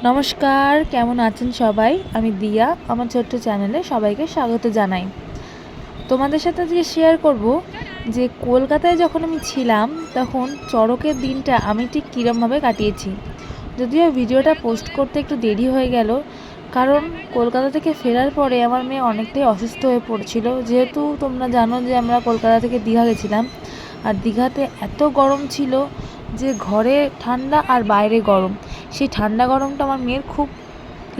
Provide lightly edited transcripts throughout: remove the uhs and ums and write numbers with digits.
নমস্কার, কেমন আছেন সবাই? আমি দিয়া আমার ছোট্ট চ্যানেলে সবাইকে স্বাগত জানাই। তোমাদের সাথে আজকে শেয়ার করব যে কলকাতায় যখন আমি ছিলাম তখন চড়কের দিনটা আমি ঠিক কীরমভাবে কাটিয়েছি। যদিও ভিডিওটা পোস্ট করতে একটু দেরি হয়ে গেল, কারণ কলকাতা থেকে ফেরার পরে আমার মেয়ে অনেকটাই অসুস্থ হয়ে পড়ছিল। যেহেতু তোমরা জানো যে আমরা কলকাতা থেকে দীঘা গেছিলাম, আর দীঘাতে এত গরম ছিল যে ঘরে ঠান্ডা আর বাইরে গরম, সেই ঠান্ডা গরমটা আমার মেয়ের খুব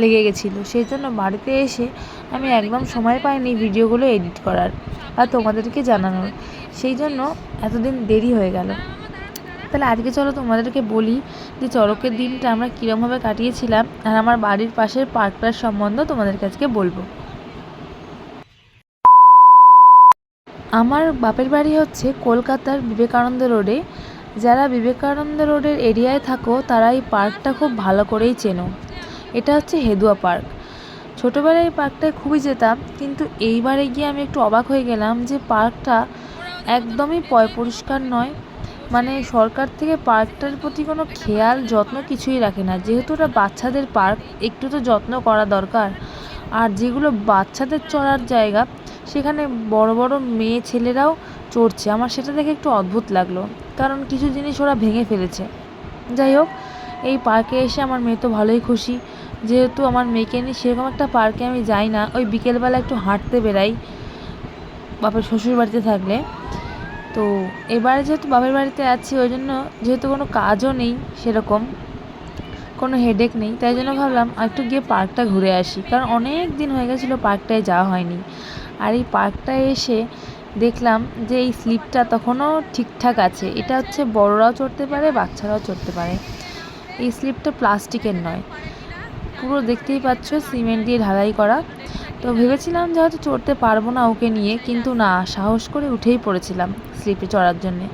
লেগে গেছিলো। সেই জন্য বাড়িতে এসে আমি একদম সময় পাইনি ভিডিওগুলো এডিট করার আর তোমাদেরকে জানানোর, সেই জন্য এতদিন দেরি হয়ে গেল। তাহলে আজকে চলো তোমাদেরকে বলি যে চড়কের দিনটা আমরা কীরমভাবে কাটিয়েছিলাম, আর আমার বাড়ির পাশের পার্কটার সম্বন্ধে তোমাদের কাছে বলবো। আমার বাপের বাড়ি হচ্ছে কলকাতার বিবেকানন্দ রোডে। যারা বিবেকানন্দ রোডের এরিয়ায় থাকো তারা এই পার্কটা খুব ভালো করেই চেনো। এটা হচ্ছে হেদুয়া পার্ক। ছোটোবেলায় এই পার্কটায় খুবই যেতাম, কিন্তু এইবারে গিয়ে আমি একটু অবাক হয়ে গেলাম যে পার্কটা একদমই পরিষ্কার নয়। মানে সরকার থেকে পার্কটার প্রতি কোনো খেয়াল যত্ন কিছুই রাখে না। যেহেতু ওটা বাচ্চাদের পার্ক, একটু তো যত্ন করা দরকার। আর যেগুলো বাচ্চাদের চড়ার জায়গা, সেখানে বড় বড় মেয়ে ছেলেরাও চড়ছে। আমার সেটা দেখে একটু অদ্ভুত লাগলো, কারণ কিছু জিনিস ওরা ভেঙে ফেলেছে। যাই হোক, এই পার্কে এসে আমার মেয়ে তো ভালোই খুশি। যেহেতু আমার মেয়েকে নিয়ে সেরকম একটা পার্কে আমি যাই না, ওই বিকেলবেলা একটু হাঁটতে বেরাই বাপের শ্বশুর বাড়িতে থাকলে। তো এবারে যেহেতু বাপের বাড়িতে আছি, ওই জন্য যেহেতু কোনো কাজও নেই, সেরকম কোনো হেডেক নেই, তাই জন্য ভাবলাম একটু গিয়ে পার্কটা ঘুরে আসি, কারণ অনেক দিন হয়ে গেছিলো পার্কটায় যাওয়া হয়নি। আর এই পার্কটায় এসে দেখলাম যে এই স্লিপটা তখনও ঠিকঠাক আছে। এটা হচ্ছে বড়রাও চড়তে পারে, বাচ্চারাও চড়তে পারে। এই স্লিপটা প্লাস্টিকের নয়, পুরো দেখতেই পাচ্ছ সিমেন্ট দিয়ে ঢালাই করা। তো ভেবেছিলাম যে হয়তো চড়তে পারবো না ওকে নিয়ে, কিন্তু না, সাহস করে উঠেই পড়েছিলাম স্লিপে চড়ার জন্যে।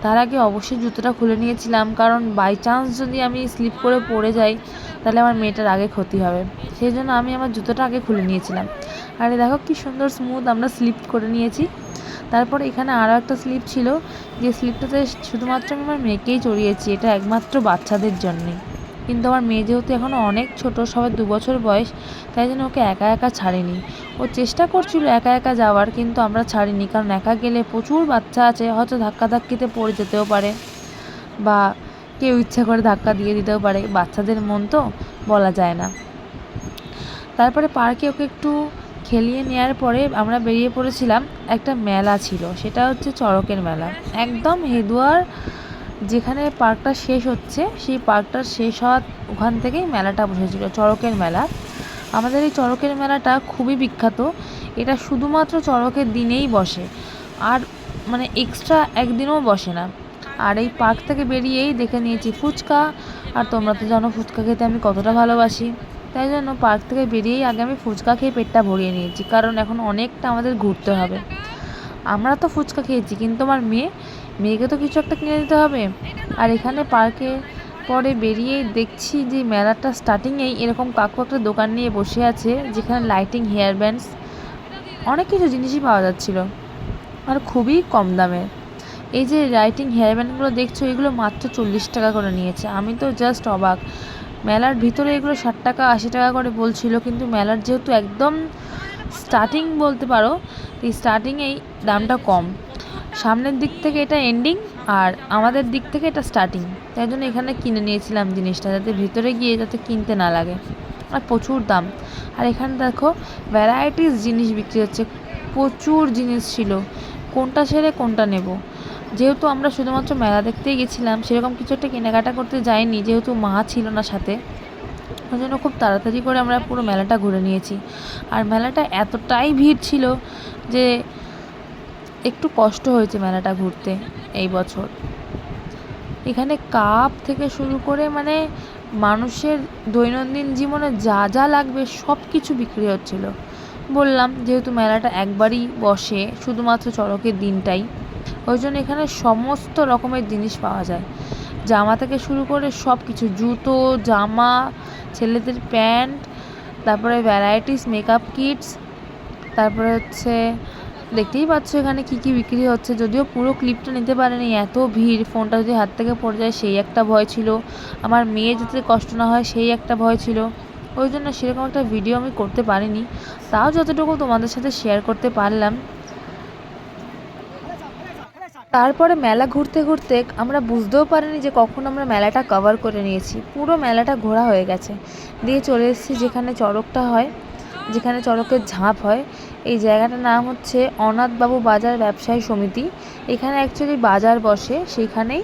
তার আগে অবশ্যই জুতোটা খুলে নিয়েছিলাম, কারণ বাই চান্স যদি আমি স্লিপ করে পড়ে যাই তাহলে আমার মেয়েটার আগে ক্ষতি হবে। সেই জন্য আমি আমার জুতোটা আগে খুলে নিয়েছিলাম। আরে দেখো কি সুন্দর স্মুথ আমরা স্লিপ করে নিয়েছি। তারপর এখানে আরও একটা স্লিপ ছিল, যে স্লিপটাতে শুধুমাত্র আমি আমার মেয়েকেই চড়িয়েছি, এটা একমাত্র বাচ্চাদের জন্যে। কিন্তু আমার মেয়ে যেহেতু এখনও অনেক ছোট, সবে 2 বছর বয়স, তাই জন্য ওকে একা একা ছাড়িনি। ও চেষ্টা করছিল একা একা যাওয়ার, কিন্তু আমরা ছাড়িনি, কারণ একা গেলে প্রচুর বাচ্চা আছে, হয়তো ধাক্কাধাক্কিতে পড়ে যেতেও পারে, বা কেউ ইচ্ছা করে ধাক্কা দিয়ে দিতেও পারে। বাচ্চাদের মন তো বলা যায় না। তারপরে পার্কে ওকে একটু খেলিয়ে নেওয়ার পরে আমরা বেরিয়ে পড়েছিলাম। একটা মেলা ছিল, সেটা হচ্ছে চড়কের মেলা। একদম হেদুয়ার যেখানে পার্কটা শেষ হচ্ছে, সেই পার্কটার শেষ হওয়ার ওখান থেকেই মেলাটা বসেছিল, চড়কের মেলা। আমাদের এই চড়কের মেলাটা খুবই বিখ্যাত। এটা শুধুমাত্র চড়কের দিনেই বসে, আর মানে এক্সট্রা একদিনও বসে না। আর এই পার্ক থেকে বেরিয়েই দেখে নিয়েছি ফুচকা, আর তোমরা তো জানো ফুচকা খেতে আমি কতটা ভালোবাসি। তাই জন্য পার্ক থেকে বেরিয়েই আগে আমি ফুচকা খেয়ে পেটটা ভরিয়ে নিয়েছি, কারণ এখন অনেকটা আমাদের ঘুরতে হবে। আমরা তো ফুচকা খেয়েছি, কিন্তু আমার মেয়েকে তো কিছু একটা কিনে দিতে হবে। আর এখানে পার্কে পরে বেরিয়েই দেখছি যে মেলাটা স্টার্টিংয়েই এরকম কাকু একটা দোকান নিয়ে বসে আছে, যেখানে লাইটিং, হেয়ার ব্যান্ডস, অনেক কিছু জিনিসই পাওয়া যাচ্ছিল, আর খুবই কম দামে। এই যে লাইটিং হেয়ার ব্যান্ডগুলো দেখছো, এগুলো মাত্র 40 টাকা করে নিয়েছে। আমি তো জাস্ট অবাক। মেলার ভিতরে এগুলো 60 টাকা 80 টাকা করে বলছিল, কিন্তু মেলার যেহেতু একদম স্টার্টিং বলতে পারো, এই স্টার্টিংয়েই দামটা কম। সামনের দিক থেকে এটা এন্ডিং, আর আমাদের দিক থেকে এটা স্টার্টিং। তাই জন্য এখানে কিনে নিয়েছিলাম জিনিসটা, যাতে ভিতরে গিয়ে যাতে কিনতে না লাগে। আর প্রচুর দাম। আর এখানে দেখো ভ্যারাইটিস জিনিস বিক্রি হচ্ছে, প্রচুর জিনিস ছিল, কোনটা ছেড়ে কোনটা নেব। যেহেতু আমরা শুধুমাত্র মেলা দেখতেই গেছিলাম, সেরকম কিছু একটা কেনাকাটা করতে যাইনি, যেহেতু মা ছিল না সাথে, ওই জন্য খুব তাড়াতাড়ি করে আমরা পুরো মেলাটা ঘুরে নিয়েছি। আর মেলাটা এতটাই ভিড় ছিল যে একটু কষ্ট হয়েছে মেলাটা ঘুরতে এই বছর। এখানে কাপ থেকে শুরু করে মানে মানুষের দৈনন্দিন জীবনে যা যা লাগবে সব কিছু বিক্রি হচ্ছিল। বললাম যেহেতু মেলাটা একবারই বসে, শুধুমাত্র চড়কের দিনটাই, ওই জন্য এখানে সমস্ত রকমের জিনিস পাওয়া যায়। জামা থেকে শুরু করে সব কিছু, জুতো, জামা, ছেলেদের প্যান্ট, তারপরে ভ্যারাইটিস মেকআপ কিটস, তারপরে হচ্ছে দেখতেই পাচ্ছ এখানে কি কি বিক্রি হচ্ছে, যদিও পুরো ক্লিপটা নিতে পারেনি, এত ভিড়, ফোনটা যদি হাত থেকে পড়ে যায় সেই একটা ভয় ছিল, আমার মেয়ে যাতে কষ্ট না হয় সেই একটা ভয় ছিল, ওই জন্য সেরকম একটা ভিডিও আমি করতে পারিনি, তাও যতটুকু তোমাদের সাথে শেয়ার করতে পারলাম। তারপরে মেলা ঘুরতে ঘুরতে আমরা বুঝতেও পারিনি যে কখন আমরা মেলাটা কভার করে নিয়েছি, পুরো মেলাটা ঘোরা হয়ে গেছে। দিয়ে চলে এসেছি যেখানে চড়কটা হয়, যেখানে চড়কের ঝাঁপ হয়। এই জায়গাটার নাম হচ্ছে অনাথবাবু বাজার ব্যবসায়ী সমিতি। এখানে অ্যাকচুয়ালি বাজার বসে, সেইখানেই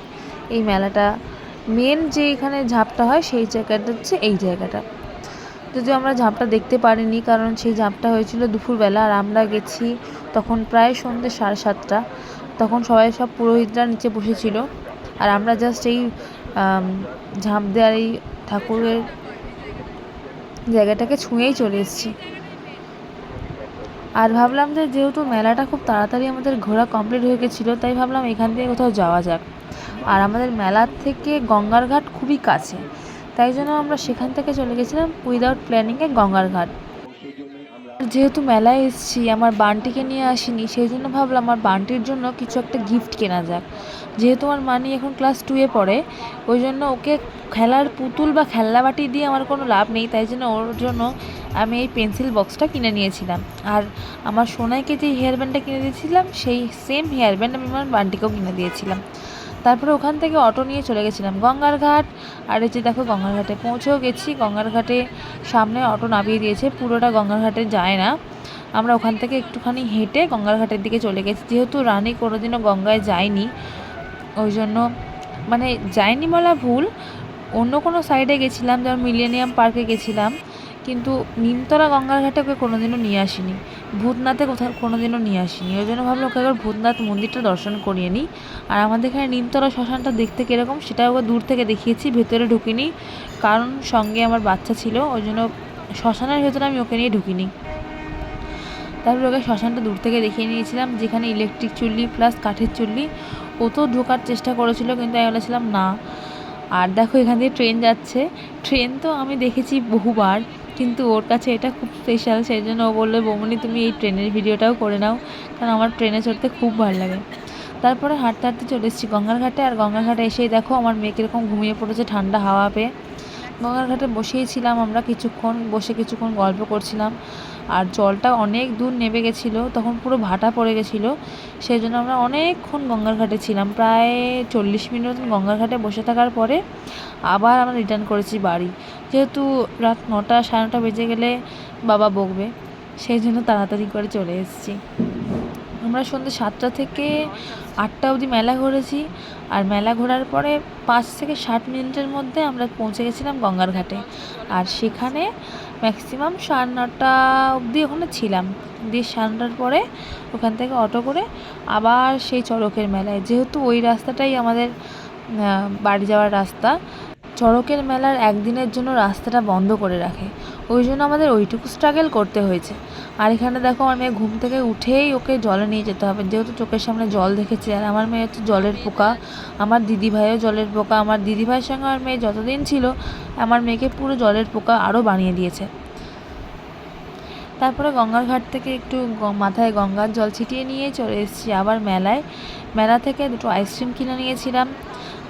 এই মেলাটা মেন, যে এখানে ঝাঁপটা হয় সেই জায়গাটা হচ্ছে এই জায়গাটা। যদিও আমরা ঝাঁপটা দেখতে পারিনি, কারণ সেই ঝাঁপটা হয়েছিল দুপুরবেলা, আর আমরা গেছি তখন প্রায় সন্ধ্যে 7:30। তখন সব পুরোহিতরা নিচে বসেছিল, আর আমরা জাস্ট এই ঝাঁপ দেওয়ার এই ঠাকুরের জায়গাটাকে ছুঁয়েই চলে এসেছি। আর ভাবলাম যে যেহেতু মেলাটা খুব তাড়াতাড়ি আমাদের ঘোরা কমপ্লিট হয়ে গেছিলো, তাই ভাবলাম এখান থেকে কোথাও যাওয়া যাক। আর আমাদের মেলার থেকে গঙ্গার ঘাট খুবই কাছে, তাই জন্য আমরা সেখান থেকে চলে গেছিলাম উইদাউট প্ল্যানিংয়ে গঙ্গার ঘাট। যেহেতু মেলায় এসেছি, আমার বান্টিকে নিয়ে আসিনি, সেই জন্য ভাবলাম আমার বান্টির জন্য কিছু একটা গিফট কেনা যাক। যেহেতু আমার মানি এখন ক্লাস 2-এ পড়ে, ওই জন্য ওকে খেলার পুতুল বা খেলনাবাটি দিয়ে আমার কোনো লাভ নেই, তাই জন্য ওর জন্য আমি এই পেন্সিল বক্সটা কিনে নিয়েছিলাম। আর আমার সোনাইকে যে হেয়ার ব্যান্ডটা কিনে দিয়েছিলাম, সেই সেম হেয়ার ব্যান্ড আমি আমার বান্টিকেও কিনে দিয়েছিলাম। তারপরে ওখান থেকে অটো নিয়ে চলে গেছিলাম গঙ্গার ঘাট। আর এই যে দেখো গঙ্গার ঘাটে পৌঁছেও গেছি। গঙ্গার ঘাটে সামনে অটো নামিয়ে দিয়েছে, পুরোটা গঙ্গার ঘাটে যায় না, আমরা ওখান থেকে একটুখানি হেঁটে গঙ্গার ঘাটের দিকে চলে গেছি। যেহেতু রানী কোনোদিনও গঙ্গায় যায়নি, ওই জন্য মানে যায়নি বলা ভুল, অন্য কোনো সাইডে গেছিলাম, যেমন মিলেনিয়াম পার্কে গেছিলাম, কিন্তু নিমতলা গঙ্গার ঘাটে ওকে কোনোদিনও নিয়ে আসিনি, ভূতনাথে কোথাও কোনোদিনও নিয়ে আসিনি। ওই জন্য ভাবলাম ওকে একবার ভূতনাথ মন্দিরটা দর্শন করিয়ে নিই। আর আমাদের এখানে নিমতলা শ্মশানটা দেখতে কীরকম সেটা ওকে দূর থেকে দেখিয়েছি, ভেতরে ঢুকিনি, কারণ সঙ্গে আমার বাচ্চা ছিল, ওই জন্য শ্মশানের ভেতরে আমি ওকে নিয়ে ঢুকিনি। তারপরে ওকে শ্মশানটা দূর থেকে দেখিয়ে নিয়েছিলাম, যেখানে ইলেকট্রিক চুল্লি প্লাস কাঠের চুল্লি। ও তো ঢোকার চেষ্টা করেছিল, কিন্তু আমি বলেছিলাম না। আর দেখো এখান দিয়ে ট্রেন যাচ্ছে, ট্রেন তো আমি দেখেছি বহুবার, কিন্তু ওর কাছে এটা খুব স্পেশাল, সেই জন্য ও বললো বৌমনি তুমি এই ট্রেনের ভিডিওটাও করে নাও, কারণ আমার ট্রেনে চড়তে খুব ভালো লাগে। তারপরে হাঁটতে হাঁটতে চলে এসেছি গঙ্গার ঘাটে। আর গঙ্গার ঘাটে এসেই দেখো আমার মেয়ে কীরকম ঘুমিয়ে পড়েছে ঠান্ডা হাওয়া পেয়ে। গঙ্গার ঘাটে বসেই ছিলাম আমরা কিছুক্ষণ, বসে কিছুক্ষণ গল্প করছিলাম। আর জলটা অনেক দূর নেমে গেছিলো, তখন পুরো ভাটা পড়ে গেছিলো, সেই জন্য আমরা অনেকক্ষণ গঙ্গার ঘাটে ছিলাম, প্রায় 40 মিনিট মতন গঙ্গার ঘাটে বসে থাকার পরে আবার আমরা রিটার্ন করেছি বাড়ি। যেহেতু রাত 9টা 9:30 বেজে গেলে বাবা বকবে, সেই জন্য তাড়াতাড়ি করে চলে এসেছি। আমরা সন্ধ্যে 7টা থেকে 8টা অবধি মেলা ঘুরেছি। আর মেলা ঘোরার পরে 5 থেকে 60 মিনিটের মধ্যে আমরা পৌঁছে গেছিলাম গঙ্গার ঘাটে। আর সেখানে ম্যাক্সিমাম 9:30 অবধি ওখানে ছিলাম। দিয়ে 9:30টার পরে ওখান থেকে অটো করে আবার সেই চড়কের মেলায়, যেহেতু ওই রাস্তাটাই আমাদের বাড়ি যাওয়ার রাস্তা, চড়কের মেলার একদিনের জন্য রাস্তাটা বন্ধ করে রাখে, ওই জন্য আমাদের ওইটুকু স্ট্রাগল করতে হয়েছে। আর এখানে দেখো আমার মেয়ে ঘুম থেকে উঠেই ওকে জলে নিয়ে যেতে হবে, যেহেতু চোখের সামনে জল দেখেছে। আর আমার মেয়ে হচ্ছে জলের পোকা, আমার দিদিভাইও জলের পোকা। আমার দিদিভাইয়ের সঙ্গে আমার মেয়ে যতদিন ছিল, আমার মেয়েকে পুরো জলের পোকা আরও বানিয়ে দিয়েছে। তারপরে গঙ্গার ঘাট থেকে একটু মাথায় গঙ্গার জল ছিটিয়ে নিয়ে চলে এসেছি আবার মেলায়। মেলা থেকে 2টো আইসক্রিম কিনে নিয়েছিলাম,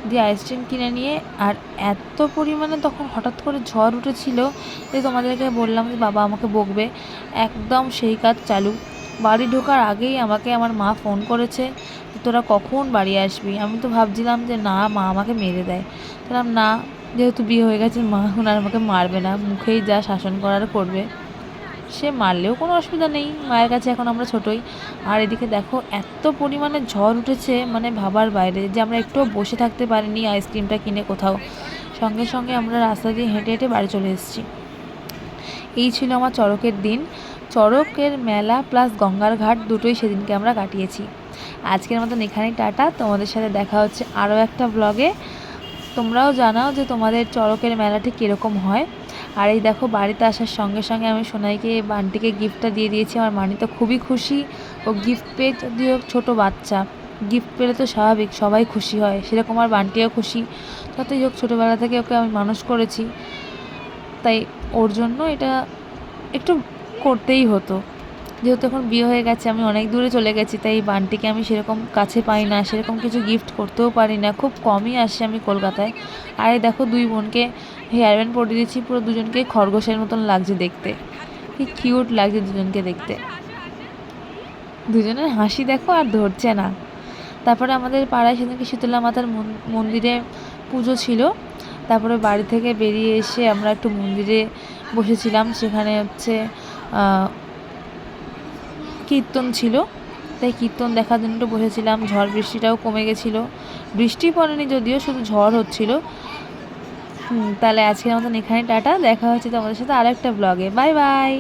দিয়ে আইসক্রিম কিনে নিয়ে, আর এত পরিমাণে তখন হঠাৎ করে ঝড় উঠেছিল যে তোমাদেরকে বললাম যে বাবা আমাকে বকবে, একদম সেই কাজ চালু। বাড়ি ঢোকার আগেই আমাকে আমার মা ফোন করেছে যে তোরা কখন বাড়ি আসবি। আমি তো ভাবছিলাম যে না, মা আমাকে মেরে দেয়, বললাম না, যেহেতু বিয়ে হয়ে গেছে মা এখন আর আমাকে মারবে না, মুখেই যা শাসন করার করবে, সে মারলেও কোনো অসুবিধা নেই, মায়ের কাছে এখন আমরা ছোটোই। আর এদিকে দেখো এত পরিমাণে ঝড় উঠেছে, মানে ভাবার বাইরে, যে আমরা একটুও বসে থাকতে পারিনি আইসক্রিমটা কিনে কোথাও, সঙ্গে সঙ্গে আমরা রাস্তা দিয়ে হেঁটে হেঁটে বাড়ি চলে এসেছি। এই ছিল আমার চড়কের দিন। চড়কের মেলা প্লাস গঙ্গার ঘাট দুটোই সেদিনকে আমরা কাটিয়েছি। আজকের মতন এখানেই টাটা, তোমাদের সাথে দেখা হচ্ছে আরও একটা ব্লগে। তোমরাও জানাও যে তোমাদের চড়কের মেলাটি কীরকম হয়। আর এই দেখো বাড়িতে আসার সঙ্গে সঙ্গে আমি সোনাইকে বান্টিকে গিফটটা দিয়ে দিয়েছি। আমার মানি তো খুবই খুশি, ও গিফট পেয়ে, যদিও ছোটো বাচ্চা, গিফট পেলে তো স্বাভাবিক সবাই খুশি হয়, সেরকম আমার বান্টিও খুশি। যতই হোক ছোটোবেলা থেকে ওকে আমি মানুষ করেছি, তাই ওর জন্য এটা একটু করতেই হতো। যেহেতু এখন বিয়ে হয়ে গেছে, আমি অনেক দূরে চলে গেছি, তাই এই বানটিকে আমি সেরকম কাছে পাই না, সেরকম কিছু গিফট করতেও পারি না, খুব কমই আসি আমি কলকাতায়। আর এই দেখো দুই বোনকে হেয়ার ব্যান্ড পরিয়ে দিচ্ছি, পুরো দুজনকে খরগোশের মতন লাগছে দেখতে, কি কিউট লাগছে দুজনকে দেখতে। দুজনের হাসি দেখো, আর ধরছে না। তারপরে আমাদের পাড়ায় সেদিনকে শীতলা মাতার মন্দিরে পুজো ছিল। তারপরে বাড়ি থেকে বেরিয়ে এসে আমরা একটু মন্দিরে বসেছিলাম, সেখানে হচ্ছে কীর্তন ছিল, তাই কীর্তন দেখার জন্য একটু বসেছিলাম। ঝড় বৃষ্টিটাও কমে গেছিলো, বৃষ্টি পড়েনি যদিও, শুধু ঝড় হচ্ছিল। তাহলে আজকের মতন এখানে টাটা, দেখা হচ্ছে তোমাদের সাথে আরেকটা ব্লগে। Bye bye.